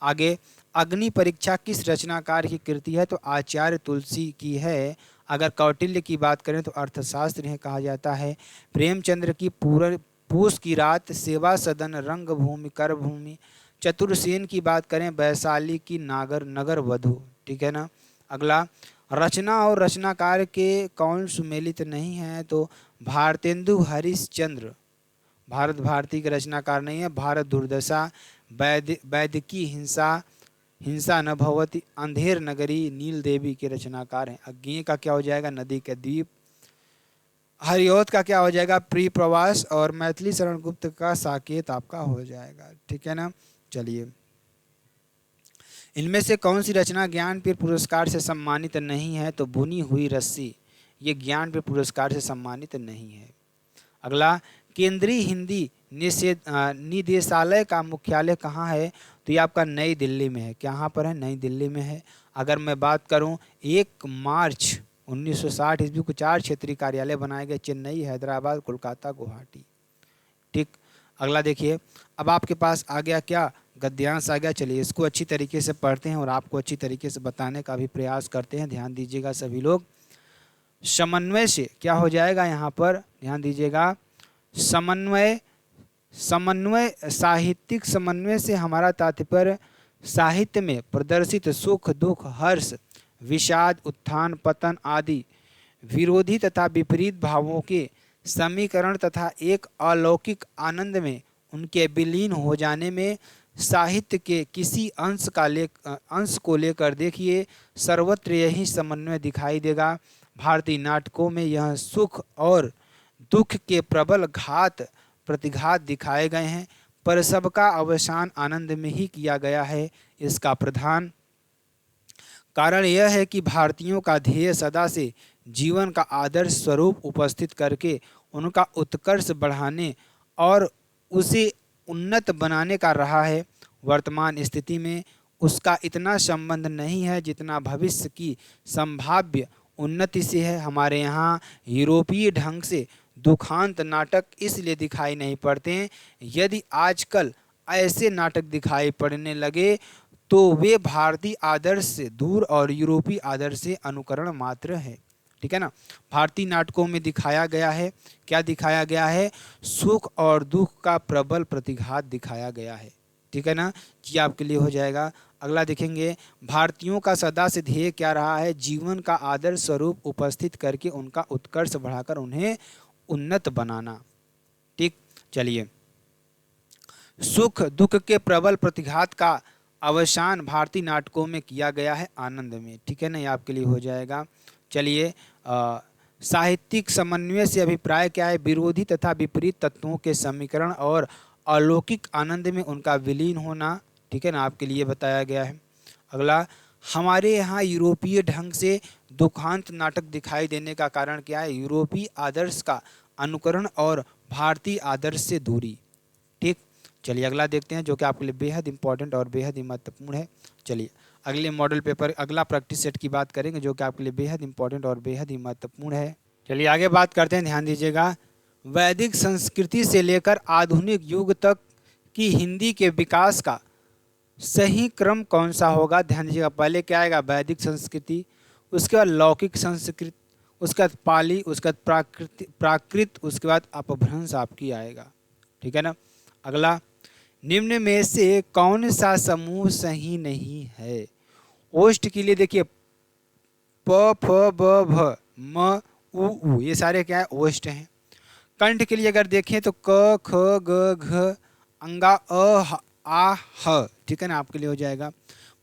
आगे, अग्नि परीक्षा किस रचनाकार की कृति है, तो आचार्य तुलसी की है। अगर कौटिल्य की बात करें तो अर्थशास्त्र है कहा जाता है। प्रेमचंद्र की पूस की रात, सेवा सदन, रंग भूमि, कर भूमि। चतुर्सेन की बात करें, वैशाली की नागर नगर वधु। ठीक है ना। अगला, रचना और रचनाकार के कौन सुमेलित नहीं है, तो भारतेंदु हरिश्चंद्र भारत भारती के रचनाकार नहीं है। भारत दुर्दशा, वैद्य की हिंसा, हिंसा न भवती, अंधेर नगरी, नील देवी के रचनाकार हैं। अज्ञेय का क्या हो जाएगा, नदी के द्वीप। हरिऔध का क्या हो जाएगा, प्रिय प्रवास। और मैथिली शरण गुप्त का साकेत आपका हो जाएगा। ठीक है ना। चलिए, इनमें से कौन सी रचना ज्ञानपीठ पुरस्कार से सम्मानित नहीं है, तो बुनी हुई रस्सी, ये ज्ञानपीठ पुरस्कार से सम्मानित नहीं है। अगला, केंद्रीय हिंदी निदेशालय का मुख्यालय कहाँ है, तो ये आपका नई दिल्ली में है। कहाँ पर है, नई दिल्ली में है। अगर मैं बात करूं, 1 मार्च 1960 ईस्वी को 4 क्षेत्रीय कार्यालय बनाए गए, चेन्नई, हैदराबाद, कोलकाता, गुवाहाटी। ठीक, अगला देखिए, अब आपके पास आ गया क्या, गद्यांश आ गया। चलिए, इसको अच्छी तरीके से पढ़ते हैं और आपको अच्छी तरीके से बताने का भी प्रयास करते हैं। ध्यान दीजिएगा सभी लोग। समन्वय से क्या हो जाएगा, यहाँ पर ध्यान दीजिएगा, समन्वय, समन्वय, साहित्यिक समन्वय से हमारा तात्पर्य साहित्य में प्रदर्शित सुख दुख हर्ष विषाद उत्थान पतन आदि विरोधी तथा विपरीत भावों के समीकरण तथा एक अलौकिक आनंद में उनके विलीन हो जाने में साहित्य के किसी अंश को लेकर देखिए सर्वत्र यही समन्वय दिखाई देगा। भारतीय नाटकों में यह सुख और दुख के प्रबल घात प्रतिघात दिखाए गए हैं, पर सबका अवसान आनंद में ही किया गया है। इसका प्रधान कारण यह है कि भारतीयों का ध्येय सदा से जीवन का आदर्श स्वरूप उपस्थित करके उनका उत्कर्ष बढ़ाने और उसे उन्नत बनाने का रहा है। वर्तमान स्थिति में उसका इतना संबंध नहीं है जितना भविष्य की संभाव्य उन्नति से है। हमारे यहाँ यूरोपीय ढंग से दुखांत नाटक इसलिए दिखाई नहीं पड़ते हैं। यदि आजकल ऐसे नाटक दिखाई पड़ने लगे तो वे भारतीय आदर्श से दूर और यूरोपीय आदर्श से अनुकरण मात्र है। ठीक है ना। भारतीय नाटकों में दिखाया गया है, क्या दिखाया गया है, सुख और दुख का प्रबल प्रतिघात दिखाया गया है। ठीक है ना, ये आपके लिए हो जाएगा। अगला देखेंगे, भारतीयों का सदा से ध्येय क्या रहा है, जीवन का आदर्श स्वरूप उपस्थित करके उनका उत्कर्ष बढ़ाकर उन्हें उन्नत बनाना। ठीक, चलिए, सुख दुख के प्रबल प्रतिघात का अवसान भारतीय नाटकों में किया गया है आनंद में। ठीक है ना, ये आपके लिए हो जाएगा। चलिए, साहित्यिक समन्वय से अभिप्राय क्या है, विरोधी तथा विपरीत तत्वों के समीकरण और अलौकिक आनंद में उनका विलीन होना। ठीक है ना, आपके लिए बताया गया है। अगला, हमारे यहाँ यूरोपीय ढंग से दुखांत नाटक दिखाई देने का कारण क्या है, यूरोपीय आदर्श का अनुकरण और भारतीय आदर्श से दूरी। ठीक, चलिए अगला देखते हैं जो कि आपके लिए बेहद इंपॉर्टेंट और बेहद ही महत्वपूर्ण है। चलिए अगले मॉडल पेपर, अगला प्रैक्टिस सेट की बात करेंगे जो कि आपके लिए बेहद इंपॉर्टेंट और बेहद ही महत्वपूर्ण है। चलिए आगे बात करते हैं, ध्यान दीजिएगा। वैदिक संस्कृति से लेकर आधुनिक युग तक की हिंदी के विकास का सही क्रम कौन सा होगा। ध्यान दीजिएगा, पहले क्या आएगा, वैदिक संस्कृति, उसके बाद लौकिक संस्कृत, उसके बाद पाली, उसके बाद प्राकृत, उसके बाद अपभ्रंश आपकी आएगा। ठीक है ना। अगला, निम्न में से कौन सा समूह सही नहीं है। ओष्ठ के लिए देखिए प फ ब भ म उ ये सारे क्या है, ओष्ठ हैं। कंठ के लिए अगर देखें तो क ख ग घ अंगा अ आ ह। ठीक है ना, आपके लिए हो जाएगा।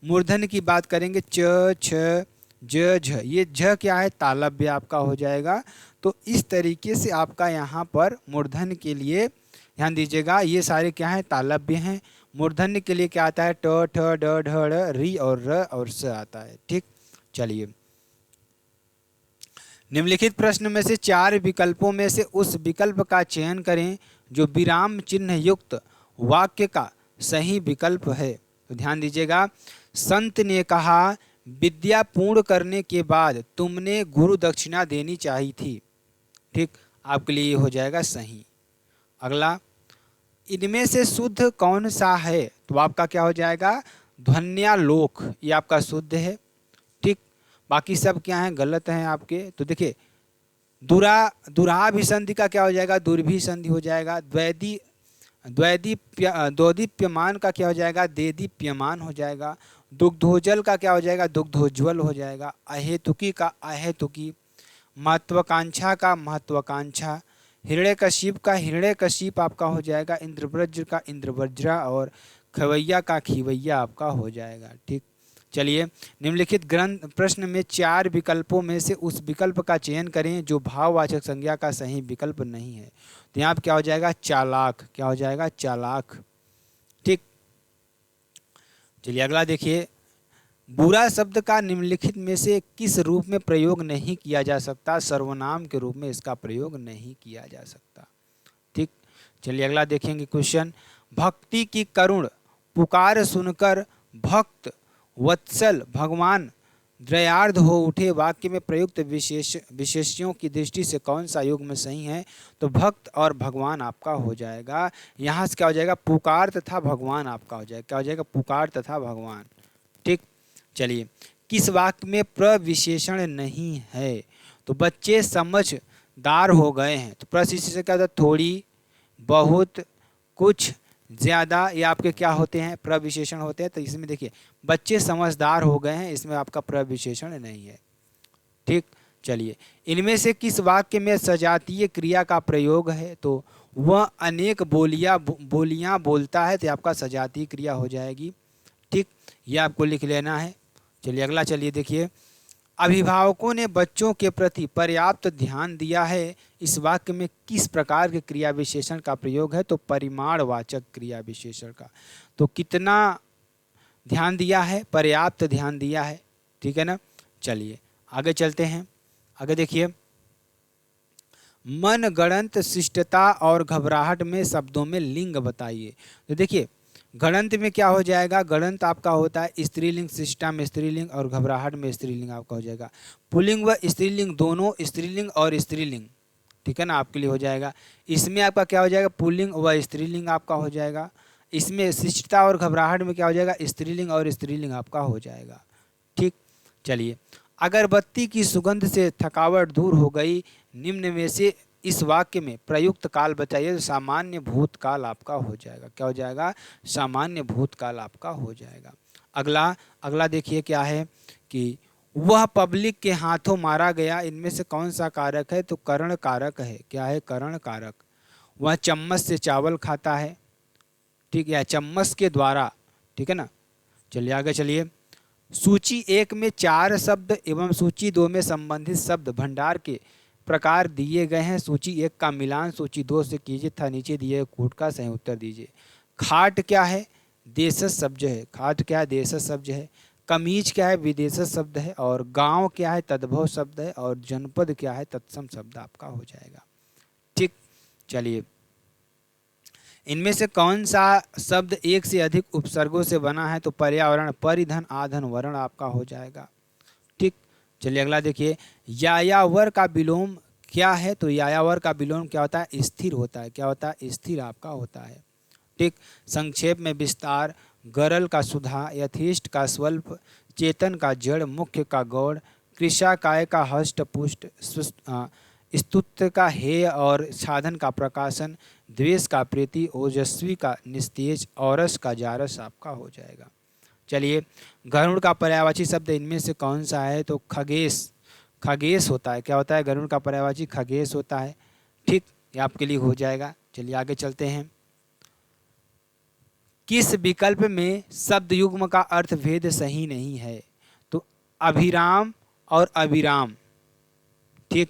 मूर्धन्य की बात करेंगे च छ ज झ, ये झ क्या है, तालव्य आपका हो जाएगा। तो इस तरीके से आपका यहाँ पर मूर्धन्य के लिए ध्यान दीजिएगा, ये सारे क्या हैं, तालव्य हैं। मूर्धन्य के लिए क्या आता है, ट ठ ड ढ ढ़ री और र और स आता है। ठीक, चलिए निम्नलिखित प्रश्न में से 4 विकल्पों में से उस विकल्प का चयन करें जो विराम चिन्ह युक्त वाक्य का सही विकल्प है। तो ध्यान दीजिएगा, संत ने कहा विद्या पूर्ण करने के बाद तुमने गुरु दक्षिणा देनी चाहिए थी। ठीक, आपके लिए ये हो जाएगा सही। अगला, इनमें से शुद्ध कौन सा है? तो आपका क्या हो जाएगा? ध्वन्यालोक, ये आपका शुद्ध है। ठीक, बाकी सब क्या है? गलत हैं आपके। तो देखिए, दुराभिसंधि का क्या हो जाएगा? दुर्भिसंधि हो जाएगा। द्वैदीप्यमान का क्या हो जाएगा? देदीप्यमान हो जाएगा। दुग्धोजल का क्या हो जाएगा? दुग्धोज्वल हो जाएगा। अहेतुकी का अहेतुकी। महत्वाकांक्षा का महत्वाकांक्षा। हिरण्यकशिप का हिरण्यकशिप आपका हो जाएगा। इंद्रवज्र का इंद्रवज्रा। और खवैया का खिवैया आपका हो जाएगा। ठीक, चलिए, निम्नलिखित ग्रंथ प्रश्न में 4 विकल्पों में से उस विकल्प का चयन करें जो भाववाचक संज्ञा का सही विकल्प नहीं है। तो यहाँ पर क्या हो जाएगा? चालाक। क्या हो जाएगा? चालाक। ठीक, चलिए अगला देखिए, बुरा शब्द का निम्नलिखित में से किस रूप में प्रयोग नहीं किया जा सकता? सर्वनाम के रूप में इसका प्रयोग नहीं किया जा सकता। ठीक, चलिए अगला देखेंगे क्वेश्चन। भक्ति की करुण पुकार सुनकर भक्त वत्सल भगवान दयार्द हो उठे वाक्य में प्रयुक्त विशेषणों की दृष्टि से कौन सा युग्म सही है? तो भक्त और भगवान आपका हो जाएगा। यहाँ से क्या हो जाएगा? पुकार तथा भगवान आपका हो जाएगा। क्या हो जाएगा? पुकार तथा भगवान। ठीक, चलिए, किस वाक्य में प्रविशेषण नहीं है? तो बच्चे समझदार हो गए हैं। तो प्रविशेषण क्या होता है? थोड़ी, बहुत, कुछ, ज़्यादा, ये आपके क्या होते हैं? प्रविशेषण होते हैं। तो इसमें देखिए, बच्चे समझदार हो गए हैं, इसमें आपका प्रविशेषण नहीं है। ठीक, चलिए, इनमें से किस वाक्य में सजातीय क्रिया का प्रयोग है? तो वह अनेक बोलियां बोलता है, तो आपका सजातीय क्रिया हो जाएगी। ठीक, ये आपको लिख लेना है। चलिए अगला, चलिए देखिए, अभिभावकों ने बच्चों के प्रति पर्याप्त ध्यान दिया है, इस वाक्य में किस प्रकार के क्रिया विशेषण का प्रयोग है? तो परिमाणवाचक क्रिया विशेषण का। तो कितना ध्यान दिया है? पर्याप्त ध्यान दिया है। ठीक है ना। चलिए आगे चलते हैं। आगे देखिए, मन गणंत शिष्टता और घबराहट में शब्दों में लिंग बताइए। तो देखिए, गणंत में क्या हो जाएगा? गणंत आपका होता है स्त्रीलिंग, शिष्टा में स्त्रीलिंग, और घबराहट में स्त्रीलिंग आपका हो जाएगा। पुल्लिंग व स्त्रीलिंग दोनों, स्त्रीलिंग और स्त्रीलिंग, ठीक है ना, आपके लिए हो जाएगा। इसमें आपका क्या हो जाएगा? पुल्लिंग व स्त्रीलिंग आपका हो जाएगा। इसमें शिष्टता और घबराहट में क्या हो जाएगा? स्त्रीलिंग और स्त्रीलिंग आपका हो जाएगा। ठीक, चलिए, अगरबत्ती की सुगंध से थकावट दूर हो गई, निम्न में से इस वाक्य में प्रयुक्त काल बताइए। तो सामान्य भूतकाल आपका हो जाएगा। क्या हो जाएगा? सामान्य भूतकाल आपका हो जाएगा। अगला देखिए क्या है कि वह पब्लिक के हाथों मारा गया, इनमें से कौन सा कारक है? तो करण कारक है। क्या है? करण कारक। वह चम्मच से चावल खाता है, ठीक है, चम्मच के द्वारा, ठीक है ना। चलिए आगे चलिए। सूची 1 में 4 शब्द एवं सूची 2 में संबंधित शब्द भंडार के प्रकार दिए गए हैं। सूची 1 का मिलान सूची 2 से कीजिए तथा नीचे दिए कूट का सही उत्तर दीजिए। खाट क्या है? देशज शब्द है। खाट क्या है? देशज शब्द है। कमीज क्या है? विदेशज शब्द है। और गांव क्या है? तद्भव शब्द है। और जनपद क्या है? तत्सम शब्द आपका हो जाएगा। ठीक, चलिए, इनमें से कौन सा शब्द एक से अधिक उपसर्गों से बना है? तो पर्यावरण, परिधन, आधन, वर्ण आपका हो जाएगा। ठीक, चलिए अगला देखिए, यायावर का विलोम क्या है? तो यायावर का विलोम क्या होता है? स्थिर होता है। क्या होता है? स्थिर आपका होता है। ठीक, संक्षेप में विस्तार, गरल का सुधा, यथेष्ट का स्वल्प, चेतन का जड़, मुख्य का गौड़, कृषाकाय का हष्ट पुष्ट, स्तुत्य का हेय और साधन का प्रकाशन, द्वेष का प्रीति, ओजस्वी का निस्तेज, औरस का जारस आपका हो जाएगा। चलिए, गरुड़ का पर्यायवाची शब्द इनमें से कौन सा है? तो खगेश, खगेश होता है। क्या होता है? गरुड़ का पर्यायवाची खगेश होता है। ठीक, ये आपके लिए हो जाएगा। चलिए आगे चलते हैं। किस विकल्प में शब्द युग्म का अर्थ भेद सही नहीं है? तो अभिराम और अविराम। ठीक,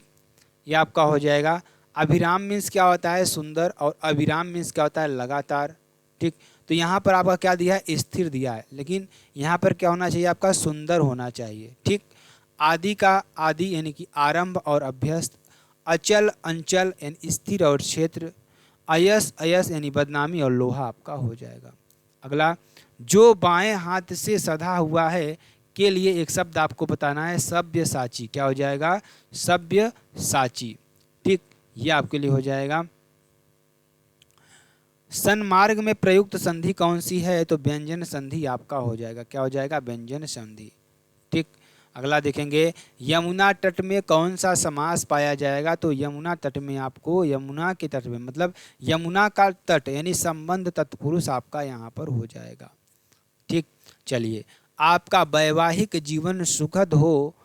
ये आपका हो जाएगा। अभिराम मीन्स क्या होता है? सुंदर, और अविराम मीन्स क्या होता है? लगातार। ठीक, तो यहाँ पर आपका क्या दिया है? स्थिर दिया है, लेकिन यहाँ पर क्या होना चाहिए? आपका सुंदर होना चाहिए। ठीक, आदि का आदि यानी कि आरंभ और अभ्यस्त, अचल अंचल यानी स्थिर और क्षेत्र, अयस अयस यानी बदनामी और लोहा आपका हो जाएगा। अगला, जो बाएं हाथ से सधा हुआ है के लिए एक शब्द आपको बताना है, सब्यसाची। क्या हो जाएगा? सब्यसाची। ठीक, ये आपके लिए हो जाएगा। सन्मार्ग में प्रयुक्त संधि कौन सी है? तो व्यंजन संधि आपका हो जाएगा। क्या हो जाएगा? व्यंजन संधि। ठीक, अगला देखेंगे, यमुना तट में कौन सा समास पाया जाएगा? तो यमुना तट में आपको, यमुना के तट में मतलब यमुना का तट यानी संबंध तत्पुरुष आपका यहाँ पर हो जाएगा। ठीक, चलिए, आपका वैवाहिक जीवन सुखद हो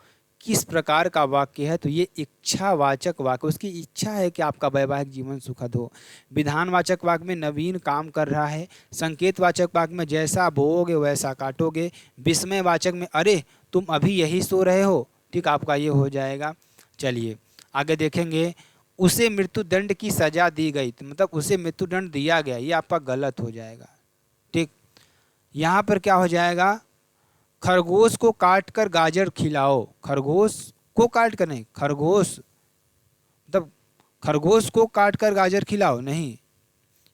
किस प्रकार का वाक्य है? तो ये इच्छावाचक वाक्य, उसकी इच्छा है कि आपका वैवाहिक जीवन सुखद हो। विधानवाचक वाक्य में नवीन काम कर रहा है। संकेतवाचक वाक्य में जैसा बोओगे वैसा काटोगे। विस्मयवाचक में अरे तुम अभी यही सो रहे हो। ठीक, आपका ये हो जाएगा। चलिए आगे देखेंगे, उसे मृत्युदंड की सजा दी गई, तो मतलब उसे मृत्युदंड दिया गया, ये आपका गलत हो जाएगा। ठीक, यहाँ पर क्या हो जाएगा? खरगोश को काट कर गाजर खिलाओ। खरगोश को काट कर नहीं, खरगोश मतलब खरगोश को काट कर गाजर खिलाओ नहीं,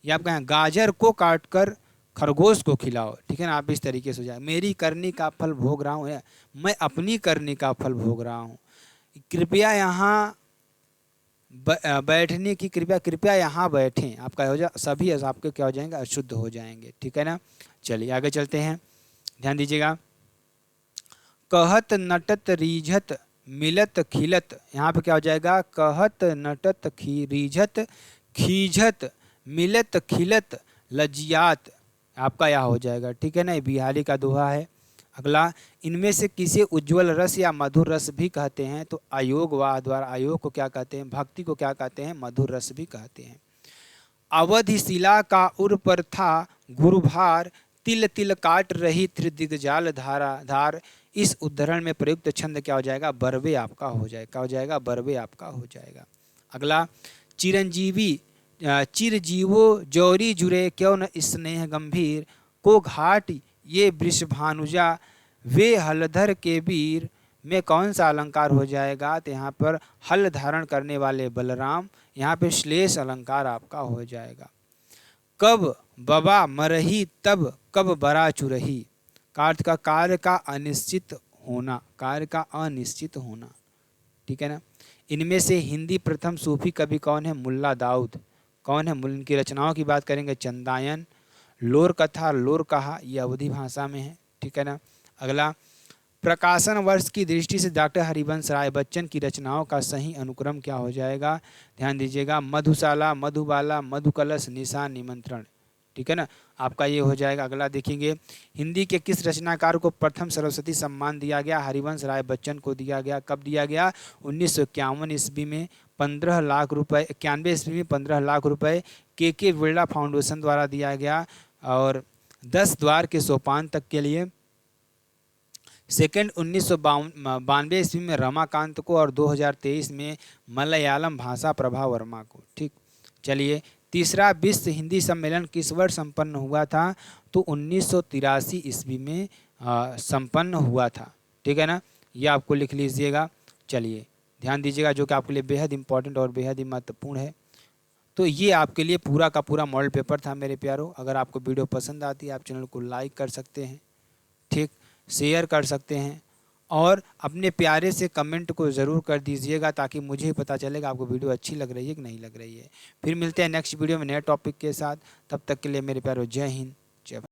ये आप कहें गाजर को काट कर खरगोश को खिलाओ। ठीक है ना, आप इस तरीके से हो जाए, मेरी करनी का फल भोग रहा हूँ, मैं अपनी करनी का फल भोग रहा हूँ। कृपया यहाँ बैठने की, कृपया यहाँ बैठें, आपका हो जाए, सभी आपके क्या हो जाएंगे? अशुद्ध हो जाएंगे। ठीक है ना, चलिए आगे चलते हैं, ध्यान दीजिएगा। कहत नटत रीझत मिलत खिलत, यहाँ पे क्या हो जाएगा? कहत नटत रीझत खीझत मिलत खिलत लज्जियात, आपका यह हो जाएगा। ठीक है ना, ये बिहारी का दोहा है। अगला, इनमें से किसे उज्ज्वल रस या मधुर रस भी कहते हैं? तो अयोग व द्वारा, अयोग को क्या कहते हैं? भक्ति को क्या कहते हैं? मधुर रस भी कहते हैं। अवधि शिला का उर पर था गुरुभार, तिल तिल काट रही त्रिदिग्जाल धारा धार, इस उद्धरण में प्रयुक्त छंद क्या हो जाएगा? बरवे आपका हो जाएगा। क्या हो जाएगा? बरवे आपका हो जाएगा। अगला, चिरंजीवी चिरजीवो जौरी जुरे क्यों न स्नेह गंभीर, को घाट ये वृषभानुजा वे हलधर के वीर, में कौन सा अलंकार हो जाएगा? तो यहाँ पर हल धारण करने वाले बलराम, यहाँ पे श्लेष अलंकार आपका हो जाएगा। कब बबा मरही तब कब बरा चुरही, का कार्य का अनिश्चित होना, कार्य का अनिश्चित होना। ठीक है ना, इनमें से हिंदी प्रथम सूफी कवि कौन है? मुल्ला दाऊद। कौन है? उनकी रचनाओं की बात करेंगे, चंदायन, लोर कथा, लोर कहा, ये अवधी भाषा में है। ठीक है ना, अगला, प्रकाशन वर्ष की दृष्टि से डॉक्टर हरिवंश राय बच्चन की रचनाओं का सही अनुक्रम क्या हो जाएगा? ध्यान दीजिएगा, मधुशाला, मधुबाला, मधुकलश, निशान, निमंत्रण। ठीक है ना, आपका ये हो जाएगा। अगला देखेंगे, हिंदी के किस रचनाकार को प्रथम सरस्वती सम्मान दिया गया? हरिवंश राय बच्चन को दिया गया। कब दिया गया? 1951 ईस्वी में 15 लाख रुपए, 91 ईस्वी में 15 लाख रुपए के बिरला फाउंडेशन द्वारा दिया गया। और 10 द्वार के सोपान तक के लिए सेकेंड 1992 ईस्वी में रमाकांत को, और 2023 में मलयालम भाषा प्रभा वर्मा को। ठीक, चलिए, तीसरा विश्व हिंदी सम्मेलन किस वर्ष संपन्न हुआ था? तो 1983 ईस्वी में संपन्न हुआ था। ठीक है ना, ये आपको लिख लीजिएगा। चलिए ध्यान दीजिएगा, जो कि आपके लिए बेहद इंपॉर्टेंट और बेहद ही महत्वपूर्ण है। तो ये आपके लिए पूरा का पूरा मॉडल पेपर था मेरे प्यारों। अगर आपको वीडियो पसंद आती है, आप चैनल को लाइक कर सकते हैं, ठीक, शेयर कर सकते हैं, और अपने प्यारे से कमेंट को ज़रूर कर दीजिएगा, ताकि मुझे पता चलेगा आपको वीडियो अच्छी लग रही है कि नहीं लग रही है। फिर मिलते हैं नेक्स्ट वीडियो में नए टॉपिक के साथ। तब तक के लिए मेरे प्यारों, जय हिंद, जय भारत।